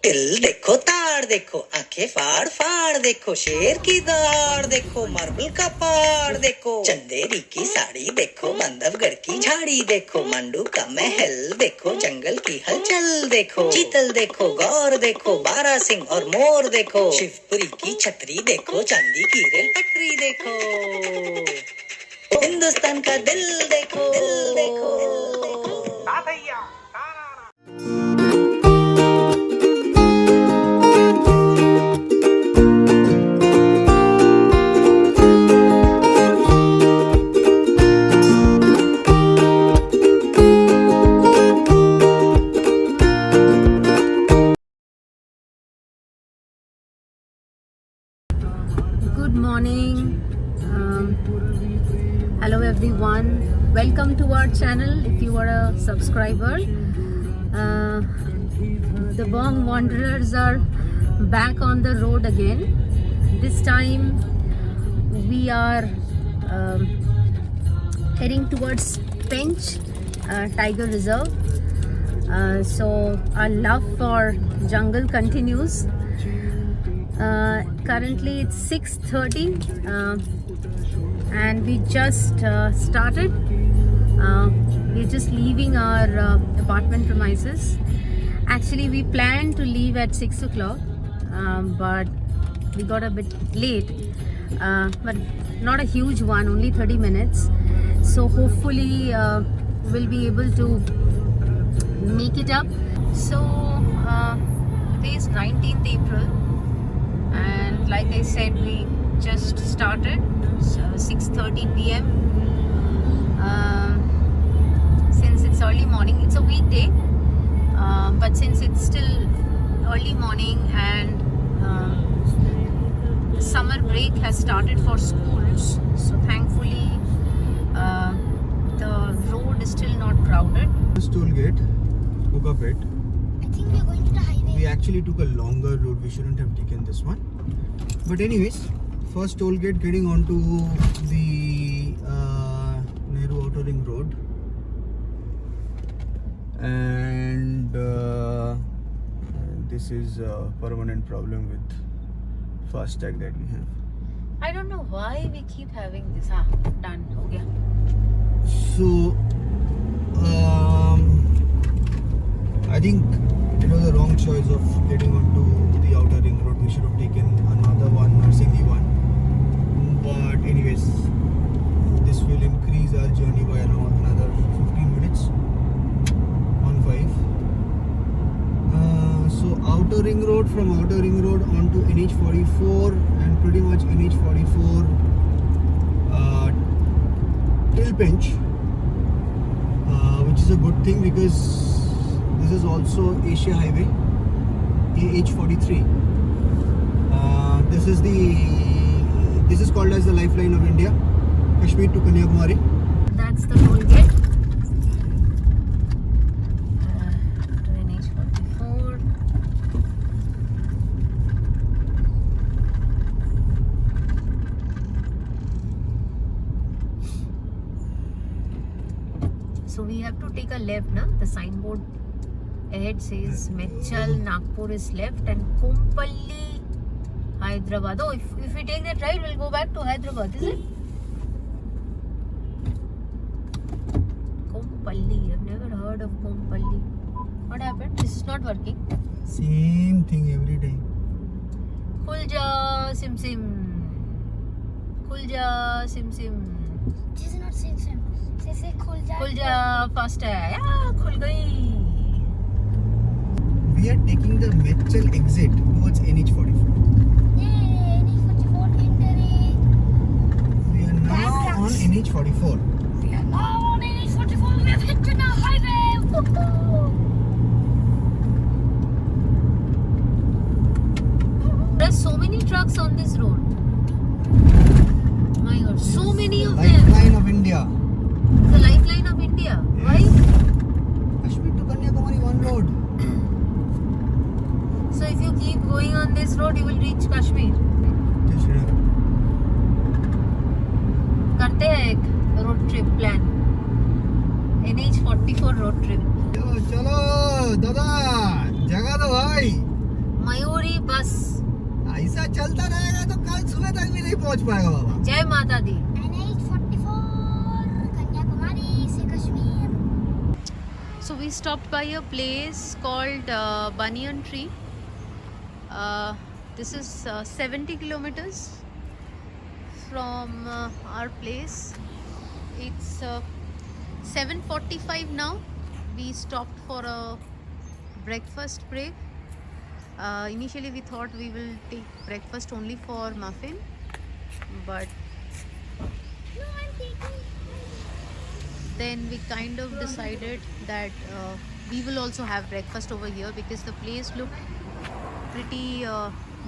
तिल देखो ताड़ देखो आंखें फाड़ फाड़ देखो शेर की दाड़ देखो मार्बल का पहाड़ देखो चंदेरी की साड़ी देखो बांधवगढ़ की झाड़ी देखो मंडू का महल देखो जंगल की हलचल देखो चीतल देखो गौर देखो बारह सिंह और मोर देखो शिवपुरी की छतरी देखो चांदी की रेल पटरी देखो हिंदुस्तान का दिल देखो दिल देखो Good morning. Hello everyone. Welcome to our channel if you are a subscriber. The Bong Wanderers are back on the road again. This time we are heading towards Pench Tiger Reserve. So our love for jungle continues. Currently it's 6:30 and we just started. We're just leaving our apartment premises. Actually we planned to leave at 6 o'clock but we got a bit late, but not a huge one, only 30 minutes. So hopefully we'll be able to make it up. So today is 19th April. And like I said, we just started. So 6:30 p.m. Since it's early morning, it's a weekday, but since it's still early morning and the summer break has started for schools, so thankfully the road is still not crowded. This toll gate, Pukapet. I think we are going to the highway. We actually took a longer route. We shouldn't have taken this one. But anyways, first toll gate getting onto the Nehru Outer Ring Road. And this is a permanent problem with FASTag that we have. I don't know why we keep having this. Done. Ho gaya. So, I think it was a wrong choice of getting onto the outer ring road. We should have taken another one, Narsingi one. But anyways, this will increase our journey by another 15 minutes on 5. So outer ring road, from outer ring road onto NH44 and pretty much NH44 till Pench, which is a good thing because this is also Asia Highway, AH43. This is called as the lifeline of India, Kashmir to Kanyakumari. That's the toll gate. To NH44. So we have to take a left, na? The signboard ahead says Mechal, Nagpur is left, and Kompalli, Hyderabad. Oh, if we take that right, we'll go back to Hyderabad, is it? Kompalli. I've never heard of Kompalli. What happened? This is not working. Same thing every time. Khulja sim sim. Khulja sim sim. This is not same. Say khulja. Khulja fast hai. Yeah, khul gayi. We are taking the Mechal exit towards NH44. Yay, NH44 entering. We are now on NH44. We are now on NH44. We have hit the highway. Woohoo! There are so many trucks on this road. My God, so many of them. Lifeline of India. The lifeline of India. Yes. Why? Kashmir to Kanyakumari one road. So if you keep going on this road, you will reach Kashmir. करते हैं एक road trip plan. NH44 road trip. चलो दादा जगा दो भाई. बस ऐसा चलता रहेगा तो कल सुबह तक भी नहीं पहुंच पाएगा बाबा. जय माता दी. NH44 Kanyakumari se Kashmir. So we stopped by a place called Banyan Tree. This is 70 kilometers from our place. It's 7:45 now. We stopped for a breakfast break. Initially we thought we will take breakfast only for muffin, but No, I'm taking. then we kind of decided that we will also have breakfast over here because the place looked pretty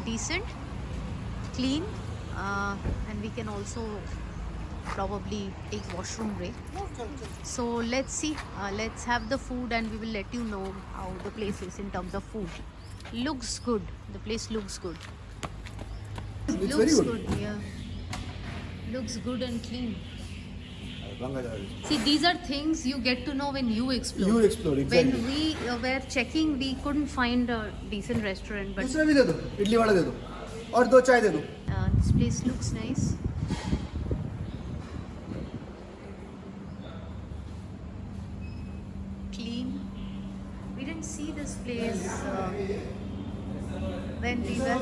decent, clean, and we can also probably take washroom break. So let's see, let's have the food and we will let you know how the place is in terms of food. Looks good, the place looks good. It's Looks very good. yeah, looks good and clean. Ganga. See, these are things you get to know when you explore. You explore, exactly. When we were checking, we couldn't find a decent restaurant, but दूसरा भी दे दो, इडली वड़ा दे दो और 2 चाय दे दो. this place looks nice. Clean. We didn't see this place when we were.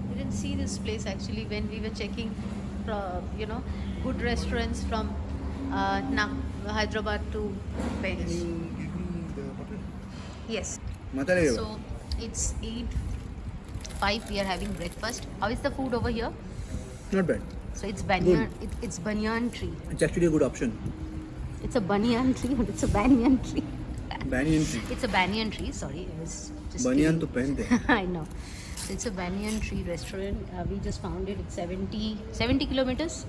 We didn't see this place actually when we were checking, good restaurants from Hyderabad to Pench. Yes. So it's 8:05. We are having breakfast. How is the food over here? Not bad. So it's banyan. It's banyan tree. It's actually a good option. It's a banyan tree, or it's a banyan tree. Banyan tree. It's a banyan tree. Sorry, it was just. Banyan kidding. तो पहनते हैं. I know. So it's a banyan tree restaurant. We just found it. It's 70 kilometers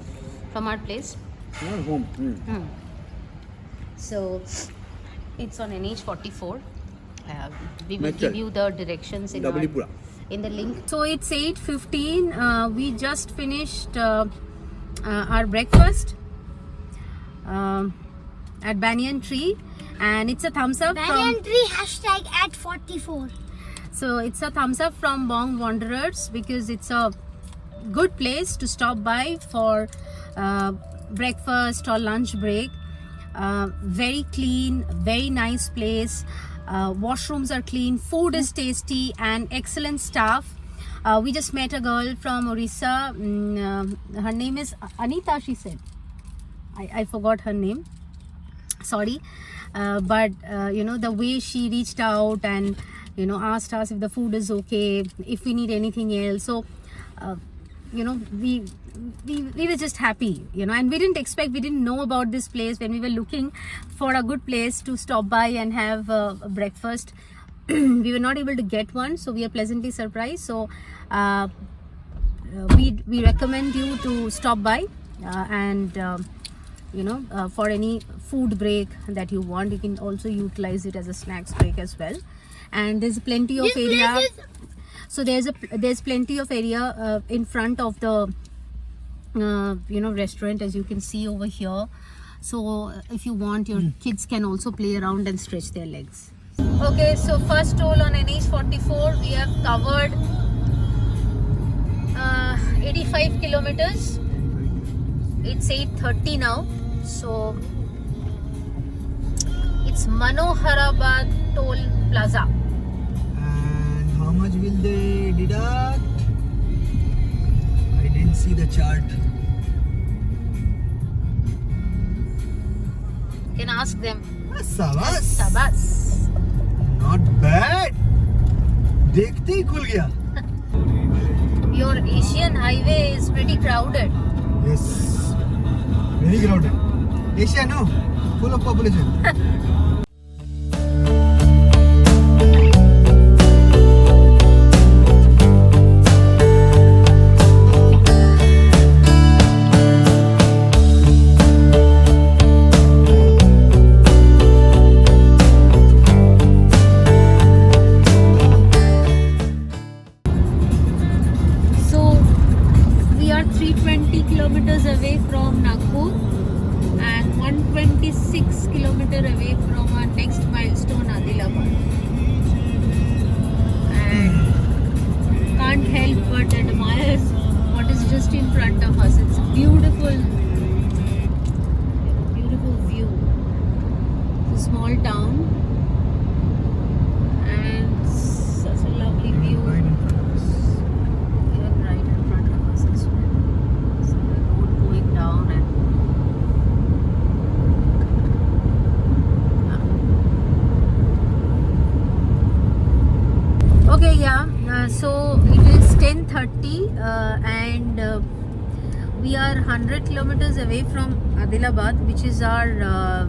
from our place. Not home. So it's on NH44. We will Metro. give you the directions in the link. So it's 8:15. We just finished our breakfast at Banyan Tree, and it's a thumbs up Banyan from. tree hashtag at 44. So it's a thumbs up from Bong Wanderers because it's a good place to stop by for breakfast or lunch break. Very clean, very nice place. Washrooms are clean, food is tasty, and excellent staff. We just met a girl from Orissa. Her name is Anita, she said. I forgot her name. Sorry. But the way she reached out and asked us if the food is okay, if we need anything else. So we were just happy, and we didn't know about this place when we were looking for a good place to stop by and have breakfast. We were not able to get one, so we are pleasantly surprised. So we recommend you to stop by and for any food break that you want. You can also utilize it as a snacks break as well, and there's plenty of area. So there's plenty of area in front of the restaurant, as you can see over here. So if you want, your kids can also play around and stretch their legs. Okay, so first toll on NH44, we have covered 85 kilometers. It's 8:30 now, so it's Manoharabad Toll Plaza. And how much will they deduct? I didn't see the chart. You can ask them. Sabas. Sabas. Not bad. देखते ही खुल गया. Your Asian highway is pretty crowded. Yes. Very crowded. Asia, no? Full of population. So we are 320 kilometers away from Nagpur and 126 kilometers away from but admire what is just in front of us. It's beautiful, beautiful view. It's a small town and such a lovely view. Right in front of us. Even right in front of us as well. So the road going down and okay, yeah. So it is 10:30 and we are 100 kilometers away from Hyderabad, which is our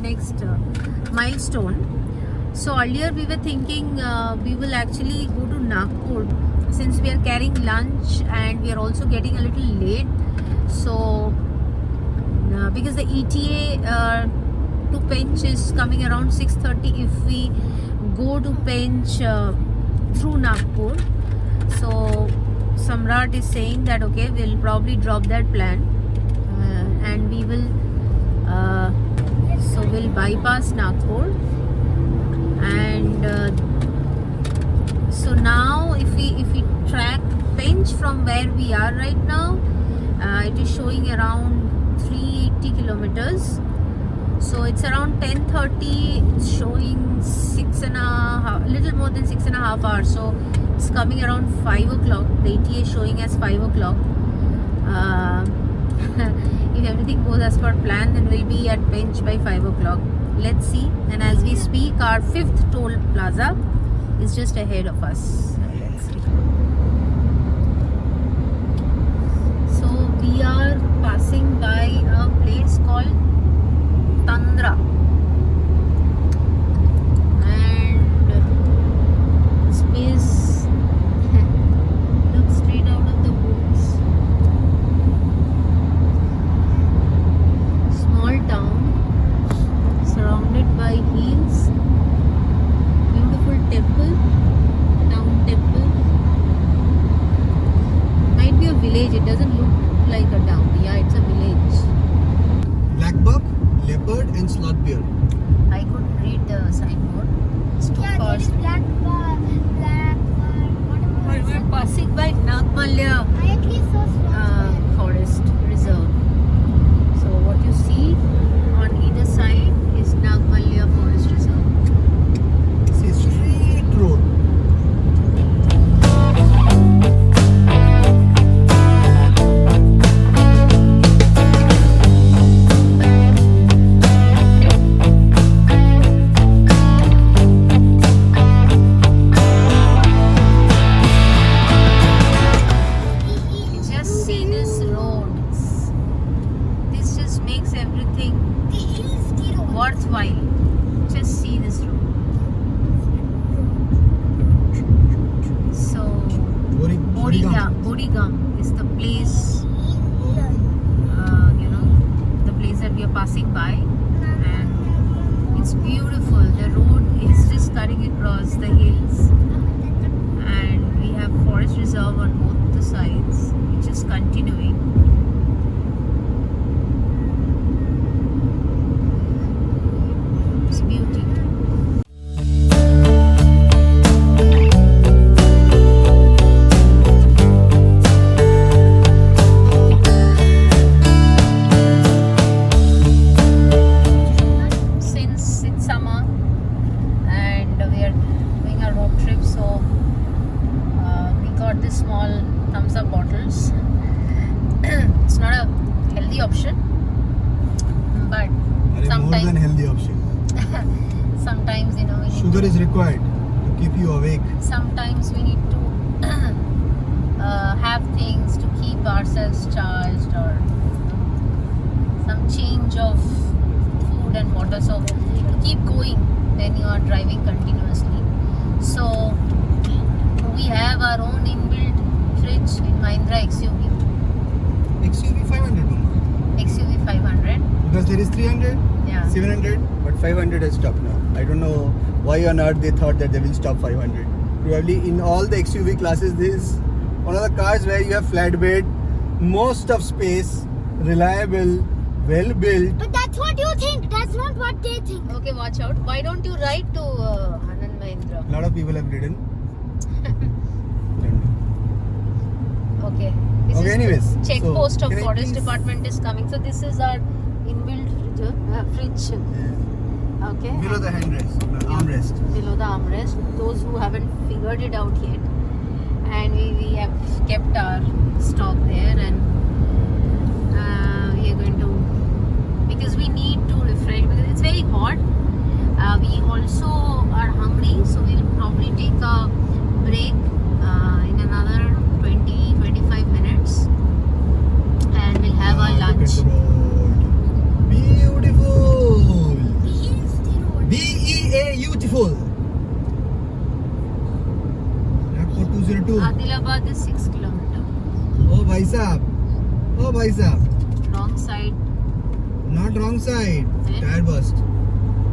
next milestone. So earlier we were thinking we will actually go to Nagpur since we are carrying lunch and we are also getting a little late. So because the ETA to Pench is coming around 6:30 if we go to Pench through Nagpur. So Samrat is saying that okay, we'll probably drop that plan and we will so we'll bypass Nagpur and so now if we track Pench from where we are right now, it is showing around 380 kilometers. So it's around 10:30. It's showing 6.5, little more than 6.5 hours. So it's coming around 5 o'clock. The ETA is showing as 5 o'clock. If everything goes as per plan, then we'll be at Pench by 5 o'clock. Let's see. And as we speak, our 5th toll plaza is just ahead of us. Let's see. So we are passing by a place called Tandra and this place looks straight out of the books. Small town surrounded by hills, beautiful temple, town temple. Might be a village, it doesn't look like a town. Yeah, it's a village. Black buck, leopard and sloth bear. I couldn't read the signboard. It's too Yeah, there is fast. black bar, whatever. We're passing by Nagmalya I at least saw slots. Forest Reserve. So what you see on either side is Nagmalya Forest Reserve. See, straight road. Just see this road. This just makes everything The hills, the road. worthwhile. Just see this road. So Bodigam is the place, the place that we are passing by, and it's beautiful. The road is just cutting across the hills, and we have forest reserve on both the sides, which is continuing. It's beauty. Since it's summer and we are doing a road trip, so we got this small thumbs up bottles. It's not a healthy option, but More than sometimes healthy option. sometimes we need Sugar is required to keep you awake. sometimes we need to have things to keep ourselves charged or some change of food and water, so to keep going when you are driving continuously. So we have our own inbuilt fridge in Mahindra XUV XUV 500 mama. XUV 500. Because there is 300, Yeah. 700, but 500 has stopped now. I don't know why on earth they thought that they will stop 500. Probably in all the XUV classes, this is one of the cars where you have flatbed, most of space, reliable, well built. But that's what you think. That's not what they think. Okay, watch out. Why don't you ride to Anand Mahindra? A lot of people have ridden. Okay. This Okay, is anyways, check so post of can I forest please- department is coming. So this is our inbuilt fridge. Okay. Below the handrest, armrest. Below the armrest. Those who haven't figured it out yet, and we have kept our stock there, and we are going to, because we need to refresh because it's very hot. We also are hungry, so we'll probably take a break in another 20-25 minutes, and we'll have our lunch. Look at the road. Beautiful. Beautiful. Nagpur 202. Adilabad is 6 kilometers. Oh, bhai sahab. Oh, bhai sahab. Wrong side. Not wrong side. Then? Tire burst.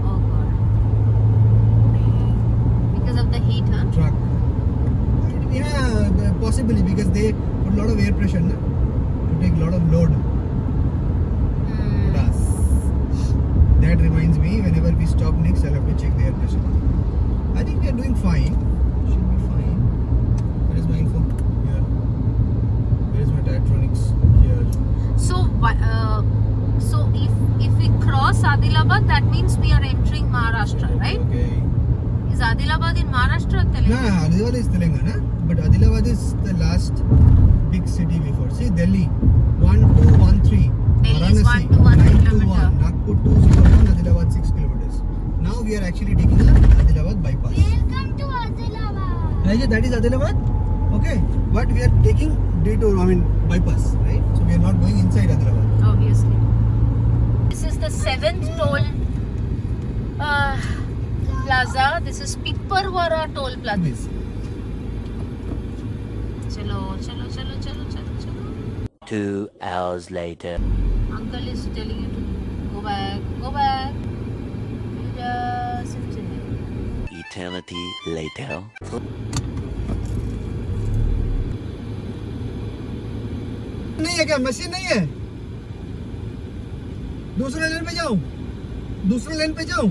Oh god. Because of the heat, huh? Truck. Yeah, possibly because they put a lot of air pressure, na? To take a lot of load. Hmm. Plus. That reminds me, whenever we stop next, I'll have to check the air pressure. I think we are doing fine. Should be fine. Where is my info? Here. Where is my Diatronics? Here. So if we cross Adilabad, that means we are entering Maharashtra, right? Okay. Is Adilabad in Maharashtra or No, Telangana? Adilabad is Telangana, but Adilabad is the last big city before. See, Delhi, 1213. Delhi is Varanasi, 121 921. kilometer. Nagpur 201, Adilabad 6 kilometers. Now we are actually taking the Adilabad bypass. Welcome to Adilabad. Right, that is Adilabad. Okay, but we are taking detour, bypass, right? So we are not going inside Adilabad. Obviously. This is the 7th toll plaza. This is Pipparwara toll plaza. Please. Chalo. 2 hours later. Uncle is telling you to go back. You just sit in there. Eternity later. नहीं है क्या machine नहीं है दूसरे लेन पे जाऊं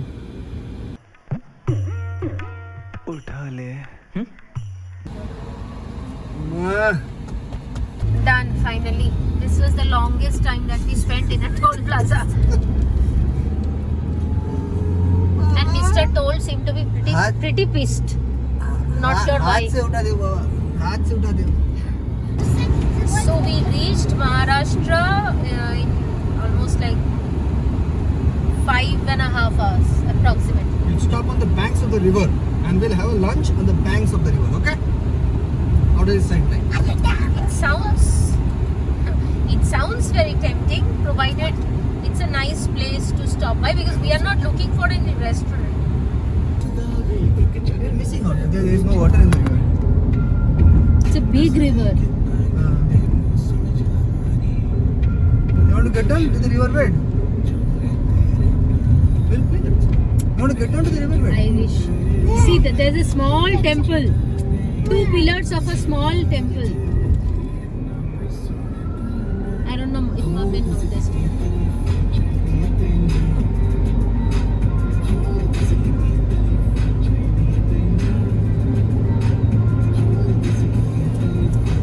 उठा ले Done, finally. This was the longest time that we spent in a toll plaza. And Mr. Toll seemed to be pretty pissed. Not sure why. हाथ से उठा दे बाबा हाथ से उठा दे So we reached Maharashtra in almost like 5.5 hours approximately. We'll stop on the banks of the river and we'll have a lunch on the banks of the river, okay? How does it sound like? It sounds very tempting, provided it's a nice place to stop by, because we are not looking for any restaurant. We're missing out. There is no water in the river. It's a big river. You want to get down to the river bed? We'll play that. You want to get down to the river bed? I wish. See, there's a small temple. 2 pillars of a small temple. I don't know if I've been to this.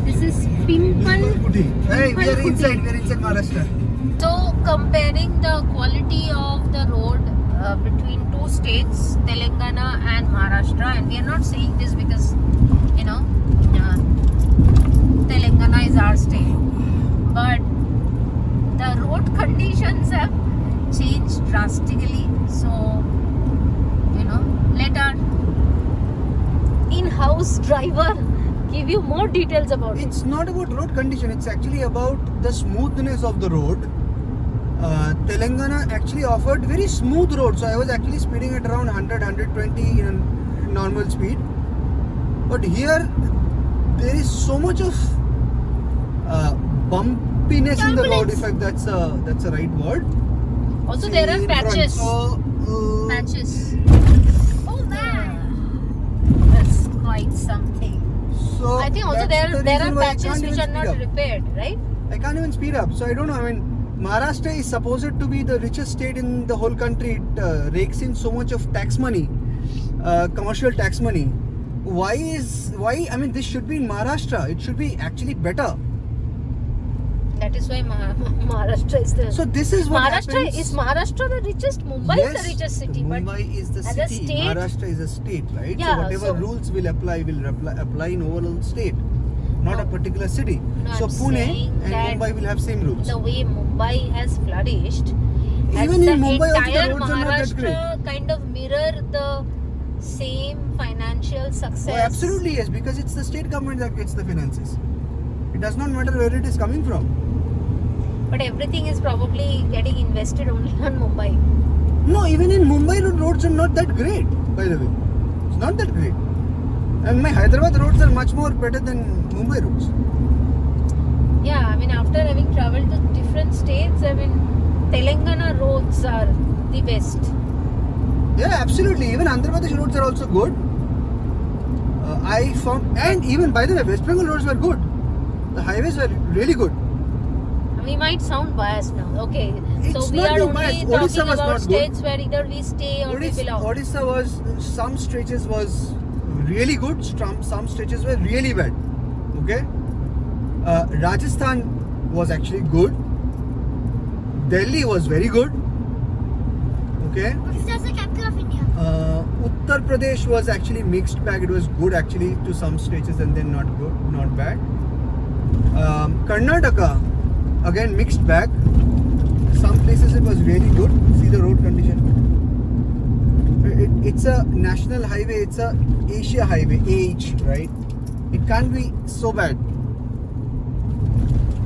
This is Pimple. Hey, we are inside Maharashtra. So comparing the quality of the road between 2 states, Telangana and Maharashtra, and we are not saying this because Telangana is our state, but the road conditions have changed drastically. So let our in-house driver give you more details about it. It's not about road condition, it's actually about the smoothness of the road. Telangana actually offered very smooth road, so I was actually speeding at around 100-120 in normal speed. But here there is so much of bumpiness in the road, if that's a right word. Also, See, there are in front. patches. So, Patches. Oh man. That's quite something. so I think also that's the there reason are why I patches can't which even are speed not up. repaired, right? I can't even speed up, so I don't know. Maharashtra is supposed to be the richest state in the whole country. It rakes in so much of tax money, commercial tax money. Why? This should be in Maharashtra. It should be actually better. That is why Maharashtra is the. So this is what Maharashtra happens. is Maharashtra the richest. Mumbai is the richest city. Mumbai is the as a city. state- Maharashtra is a state, right? Yeah, so whatever so- rules will apply in overall state, not a particular city. No, so I'm Pune saying and that Mumbai will have same rules. the way Mumbai has flourished, as Even the in Mumbai, also entire the roads are not that great. Maharashtra kind of mirror the same financial success. Oh, absolutely yes, because it's the state government that gets the finances. It does not matter where it is coming from. But everything is probably getting invested only on Mumbai. No, even in Mumbai, roads are not that great, by the way. It's not that great. And my Hyderabad roads are much more better than Mumbai roads. Yeah, I mean, after having traveled to different states, I mean, Telangana roads are the best. Yeah, absolutely. Even Andhra Pradesh roads are also good. I found, and even by the way, West Bengal roads were good. The highways were really good. We might sound biased now. Okay, so It's we not are being only biased. talking Odisha was about not good. states where either we stay or we belong. Odisha was, some stretches was really good, some stretches were really bad. Okay? Rajasthan was actually good. Delhi was very good. Okay? What is the capital of India? Uttar Pradesh was actually mixed bag. It was good actually to some stretches and then not good, not bad. Karnataka, again mixed bag. Some places it was really good. See the road condition. It's a national highway. It's a Asia highway, AH, right? It can't be so bad.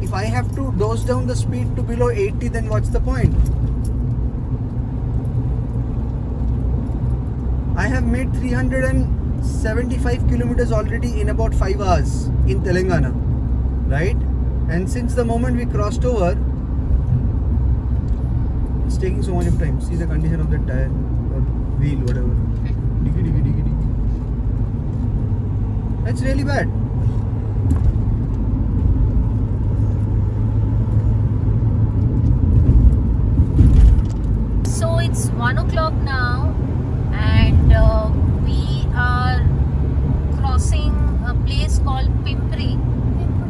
If I have to dose down the speed to below 80, then what's the point? I have made 375 kilometers already in about 5 hours in Telangana, right? And since the moment we crossed over, it's taking so much of time. See the condition of the tire or wheel, whatever. Diggy, diggy, diggy, diggy. That's really bad. So it's 1 o'clock now, and we are crossing a place called Pimpri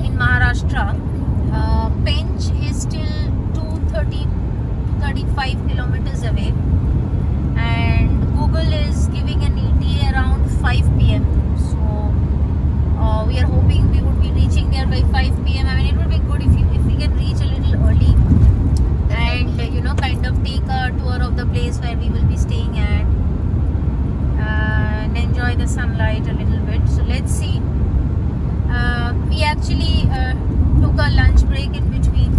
in Maharashtra. Pench is still 235 kilometers away, and Google is giving an ETA around 5 p.m. So we are hoping we would be reaching there by 5 p.m. I mean, it would be good if we can reach a little early and kind of take a tour of the place where we will be staying at and enjoy the sunlight a little bit. So let's see. We actually took a lunch break in between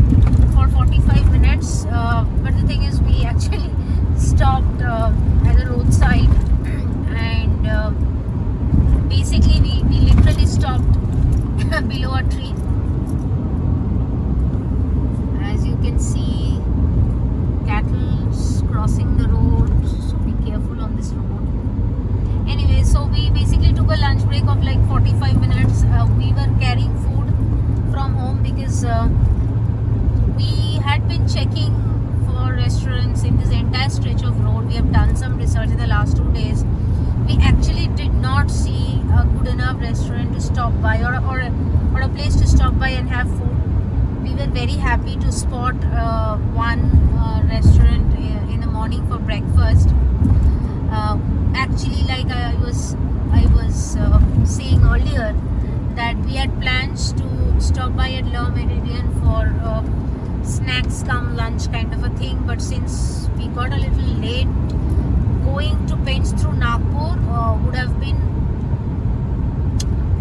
for 45 minutes, but the thing is we actually stopped at the roadside, and basically we literally stopped below a tree. As you can see, cattle crossing the road, so be careful on this road. Anyway, so we basically took a lunch break of like 45 minutes. We were carrying food from home because we had been checking for restaurants in this entire stretch of road. We have done some research in the last 2 days. We actually did not see a good enough restaurant to stop by or a place to stop by and have food. We were very happy to spot one restaurant in the morning for breakfast. Actually, like I was saying earlier, that we had plans to stop by at La Meridian for snacks come lunch kind of a thing, but since we got a little late, going to Pench through Nagpur would have been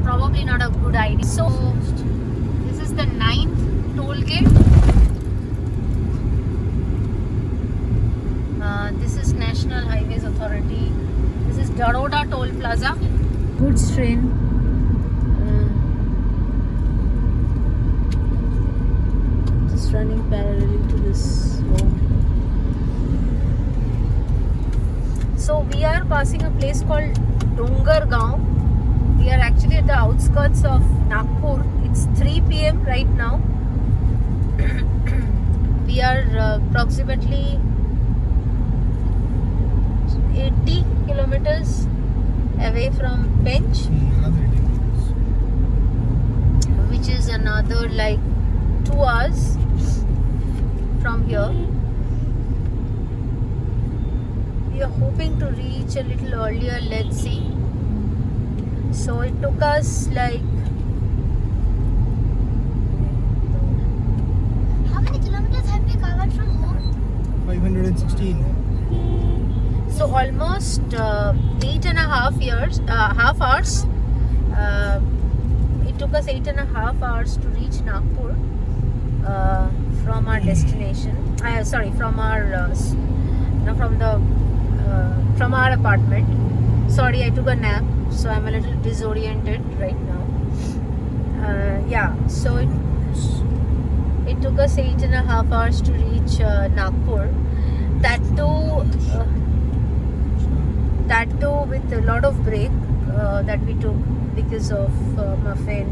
probably not a good idea. So this is the 9th toll gate. This is National Highways Authority. This is Daroda Toll Plaza. Goods train. Just running parallel to this road. So we are passing a place called Dongargaon. We are actually at the outskirts of Nagpur. It's 3 p.m. right now. We are approximately 80 kilometers away from Pench, which is another like 2 hours from here. We are hoping to reach a little earlier, let's see. So it took us like How many kilometers have we covered from home? 516. so almost 8.5 hours. It took us 8.5 hours to reach Nagpur from our destination. From our apartment. Sorry, I took a nap, so I'm a little disoriented right now. So it took us 8.5 hours to reach Nagpur. That too with a lot of break that we took because of muffin.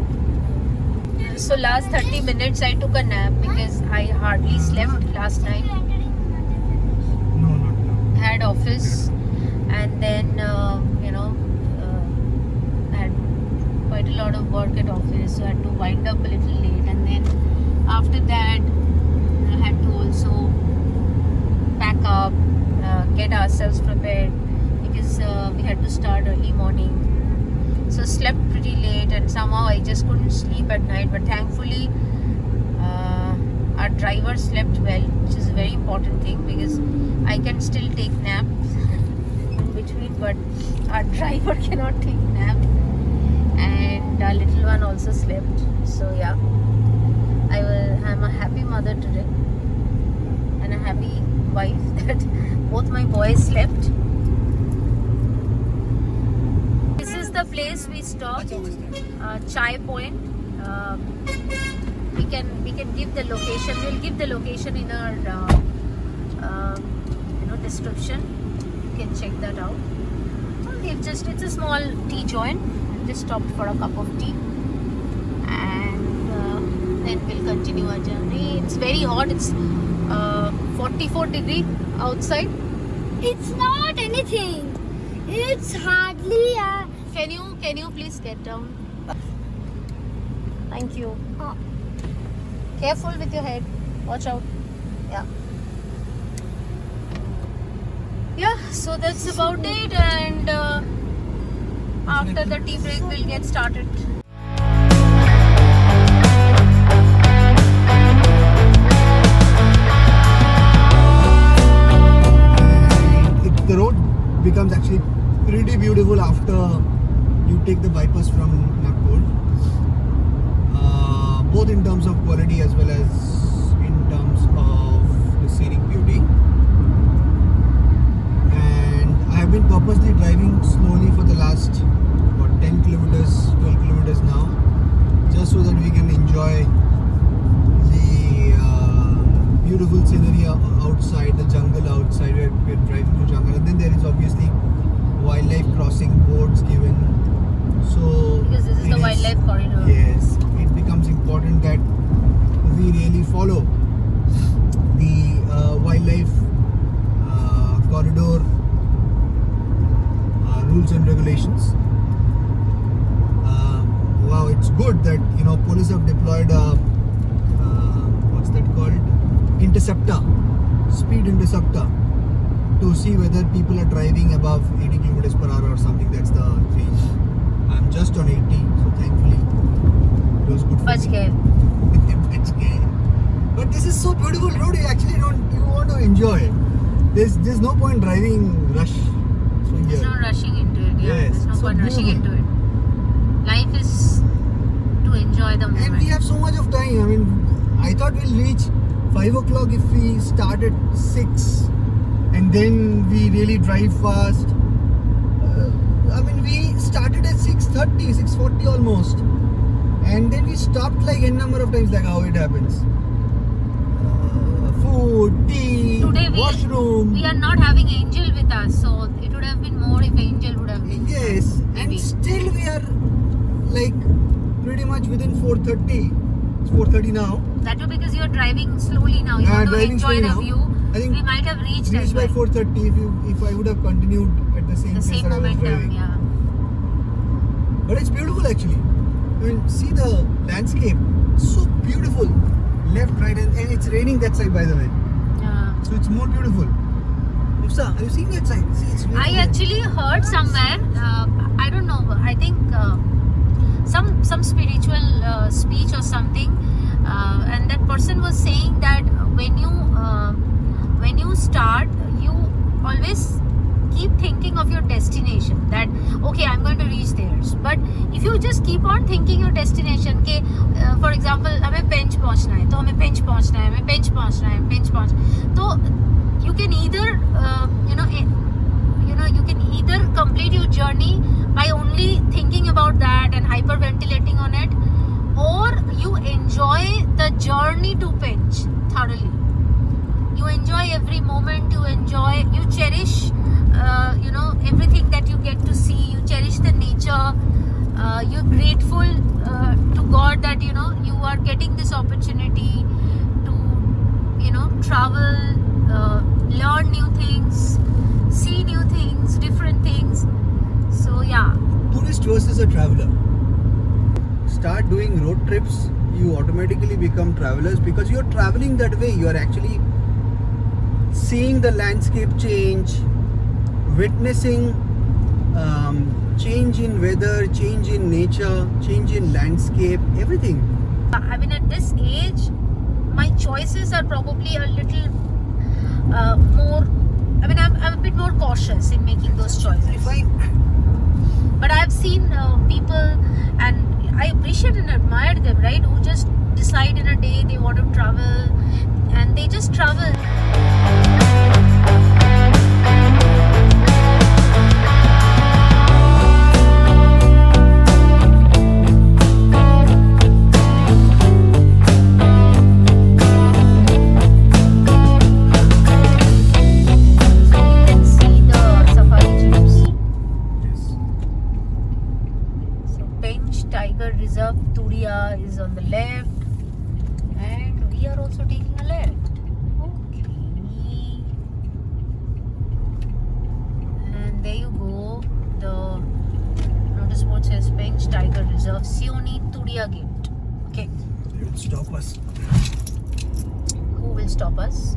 So last 30 minutes I took a nap because I hardly slept last night. No, not now. Had office and then had quite a lot of work at office, so I had to wind up a little late, and then after that I had to also pack up, get ourselves prepared because we had to start early morning. So slept pretty late and somehow I just couldn't sleep at night, but thankfully our driver slept well, which is a very important thing because I can still take naps in between, but our driver cannot take nap, and our little one also slept. So yeah, I'm a happy mother today and a happy wife that both my boys slept. This is the place we stopped, Chai Point. We can give the location. We'll give the location in our description. You can check that out. It's a small tea joint. We just stopped for a cup of tea, and then we'll continue our journey. It's very hot. It's 44 degree outside. It's not anything. It's hardly a... Can you please get down? Thank you. Careful with your head. Watch out. Yeah, so that's about it, and after the tea break we'll get started. The road becomes actually pretty beautiful after you take the bypass from Nagpur, both in terms of quality as well as in terms of the scenic beauty. And I have been purposely driving slowly for the last 10 kilometers, 12 kilometers now, just so that we can enjoy the beautiful scenery outside, the jungle outside. We're driving through jungle, and then there is obviously wildlife crossing boards given. So Because this is the wildlife corridor. Yes, it becomes important that we really follow the wildlife corridor rules and regulations. Wow, it's good that police have deployed a what's that called? Interceptor, speed interceptor, to see whether people are driving above 80 kilometers per hour or something. That's the range. I'm just on 80, so thankfully it was good for Bach me. gaye. Bach gaye. But this is so beautiful road. You actually you want to enjoy. There's no point driving rush through There's here. no rushing into it. Yeah, Yes, there's no so point rushing beautiful. into it. Life is to enjoy the And we moment. have so much of time. I mean, I thought we'll reach 5 o'clock if we start at 6 and then we really drive fast. I mean, we started at 6:30, 6:40 almost, and then we stopped like n number of times, like how it happens. Food, tea, Today washroom. we are not having Angel with us, so it would have been more if Angel would have been. Yes, Maybe. and still we are like pretty much within 4:30. It's 4:30 now. That too because you are driving slowly now. You want to Driving enjoy slowly the now. view. I think We might have reached as by well. 4:30 if I would have continued at the same The pace same that I was momentum, driving. yeah. But it's beautiful actually. I mean, see the landscape. So beautiful. left, right, and it's raining that side, by the way. Yeah. So it's more beautiful. Ifsa, have you seen that side? See, it's beautiful. I actually heard somewhere, I don't know, I think some spiritual speech or something, and that person was saying that when you start, you always keep thinking of your destination, that okay, I'm going to reach there. But if you just keep on thinking your destination, okay, for example, हमें पेंच पहुंचना है, तो हमें पेंच पहुंचना है, हमें पेंच पहुंचना है, पेंच पहुंच, तो you can either you can either complete your journey by only thinking about that and hyperventilating on it, or you enjoy the journey to Pench thoroughly. You enjoy every moment, you cherish everything that you get to see, you cherish the nature, you're grateful to God that you are getting this opportunity to travel, learn new things, see new things, different things. So yeah. Tourist versus a traveler. Start doing road trips, you automatically become travelers because you're traveling that way. You are actually seeing the landscape change, witnessing change in weather, change in nature, change in landscape, everything. I mean, at this age, my choices are probably a little more. I mean, I'm a bit more cautious in making those choices. Fine. But I've seen people, and I appreciate and admire them, right? Who just decide in a day they want to travel, and they just travel. Is on the left, and we are also taking a left. Okay, and there you go. The notice board says Pench Tiger Reserve, Sioni Tudia Gate. Okay, They will stop us. who will stop us?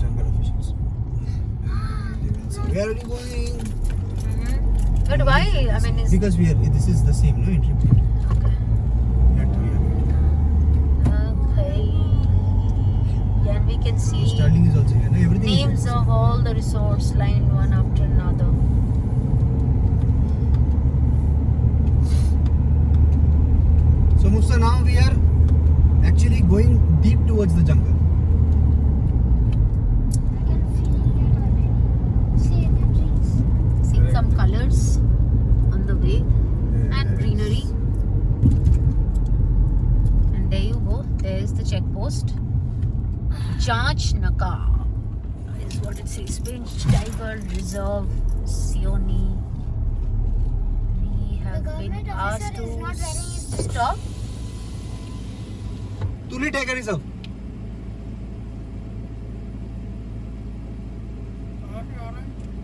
Jungle officials. They will say, where are you going? But why? I mean, Because this is the same, no, entry point. okay. And we can see Sterling is also here. No, everything names is here. of all the resorts lined one after another. So Musa, now we are actually going deep towards the jungle. I can feel it already. See the trees. Seeing some colors on the way and Yes. greenery. And there you go. There's the checkpost. Janch Naka is what it says. Pench Tiger Reserve, Sioni. We have The been government asked officer is to not wearing his stop. Tuli Tiger Reserve.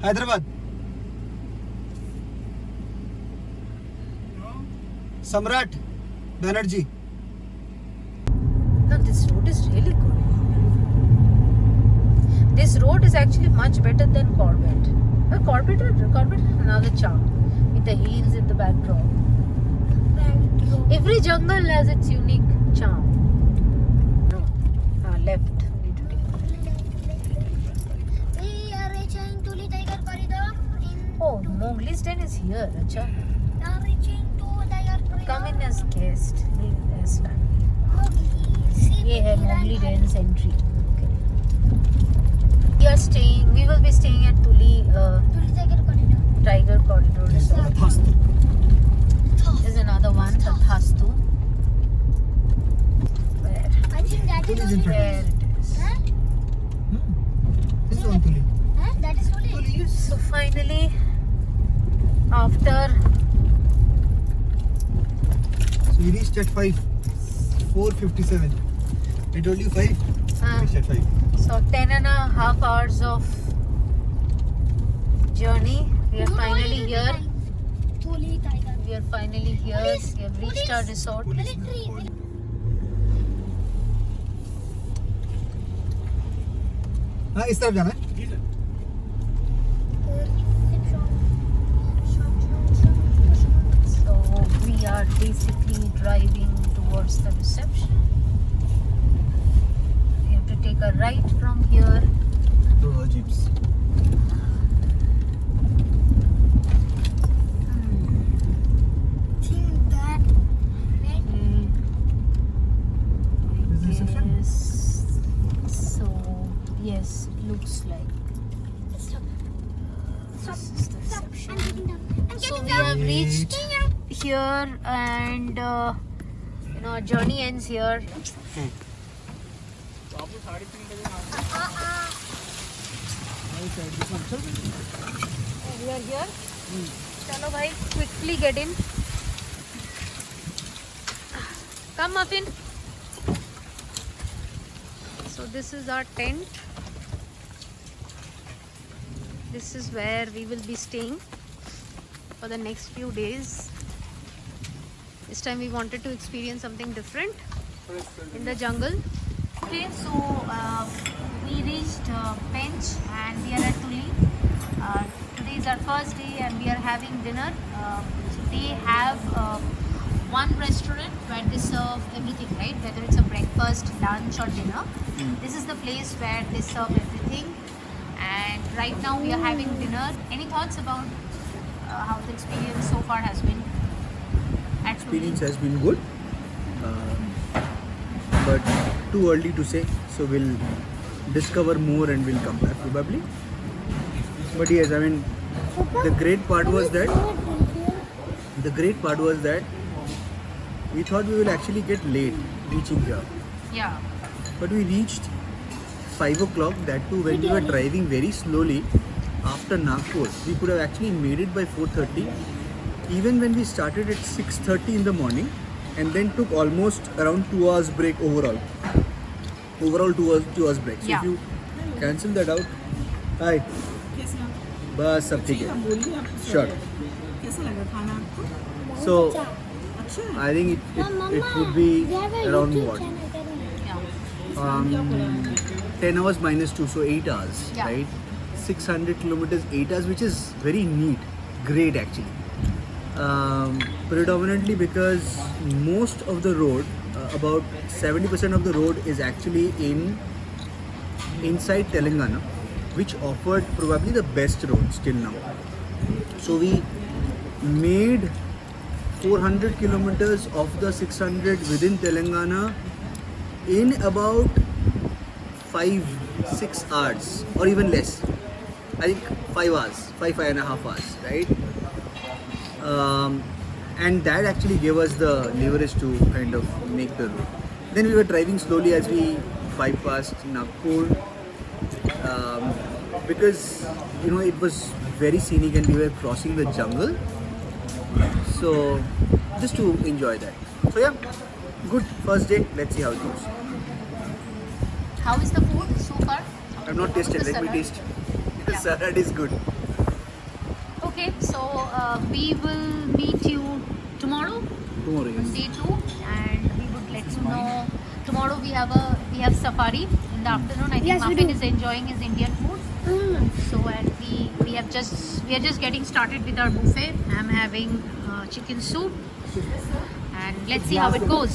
Hyderabad. Samrat Banerjee. No, this road is really good. This road is actually much better than Corbett. Corbett has another charm with the hills in the backdrop. Every jungle has its unique charm. No, left. We need to take. We are reaching Tuli Tiger Corridor in. Oh, Mowgli's den is here. Acha. We are reaching to Tiger Corridor. Come in as guest. Leave as family. See ये है the Mowgli line. den's entry. Okay. We will be staying at Tuli Tuli Tiger Corridor. Tiger Corridor Resort. Thastu. There's another one, the Thastu. Where? I think that Tuli is is in only. front. There it is. Huh? This is on Tuli. Huh? That is Tuli. Tuli, yes. So finally, after So we reached at 4:57. I told you 5. uh, Reached at 5. so 10.5 hours of journey, we are finally here. Tuli Tiger. We are finally here. Police, We have reached our resort. Police. Military. हाँ इस तरफ जाना है. So we are basically driving towards the reception. We have to take a right from here. Those are jeeps. Think that Is this reception? So yes, it looks like stop. Stop. this is the Stop. reception. I'm getting down. I'm So getting we down. have reached here, and our journey ends here. We are here. Chalo bhai, quickly get in. Come Muffin. So this is our tent. This is where we will be staying for the next few days. This time we wanted to experience something different in the jungle. Okay, so we reached Pench and we are at Tuli. Today is our first day and we are having dinner. They have one restaurant where they serve everything, right? Whether it's a breakfast, lunch or dinner. This is the place where they serve everything. And right now we are having dinner. Any thoughts about how the experience so far has been? Experience has been good, but too early to say. So we'll discover more and we'll come back probably. But yes, I mean, the great part was that we thought we will actually get late reaching here, Yeah. but we reached 5 o'clock. That too when we were driving very slowly after Nagpur. We could have actually made it by 4:30. Even when we started at 6:30 in the morning, and then took almost around 2 hours break overall. Overall 2 hours break. So Yeah. if you cancel that out, hi. बस सब ठीक है. Sure. So I think it would be around what? Yeah. 10 hours minus 2, so 8 hours, Yeah. right? 600 kilometers, 8 hours, which is very neat, great actually. Predominantly because most of the road, about 70% of the road is actually inside Telangana, which offered probably the best roads till now. So we made 400 kilometers of the 600 within Telangana in about 5-6 hours or even less. I think 5 hours, 5.5 hours, right? And that actually gave us the leverage to kind of make the route. Then we were driving slowly as we bypassed Nagpur, because it was very scenic and we were crossing the jungle. So just to enjoy that. So yeah, good first day. Let's see how it goes. How is the food so far? I've not tasted. The Let me salad? taste. The salad is good. Okay, so we will meet you tomorrow Tomorrow, on yes. day 2, and we would let you know. Tomorrow we have safari in the afternoon. I think Yes, we Muffin do. is enjoying his Indian food. So and we are just getting started with our buffet. I'm having chicken soup, and let's see how it goes.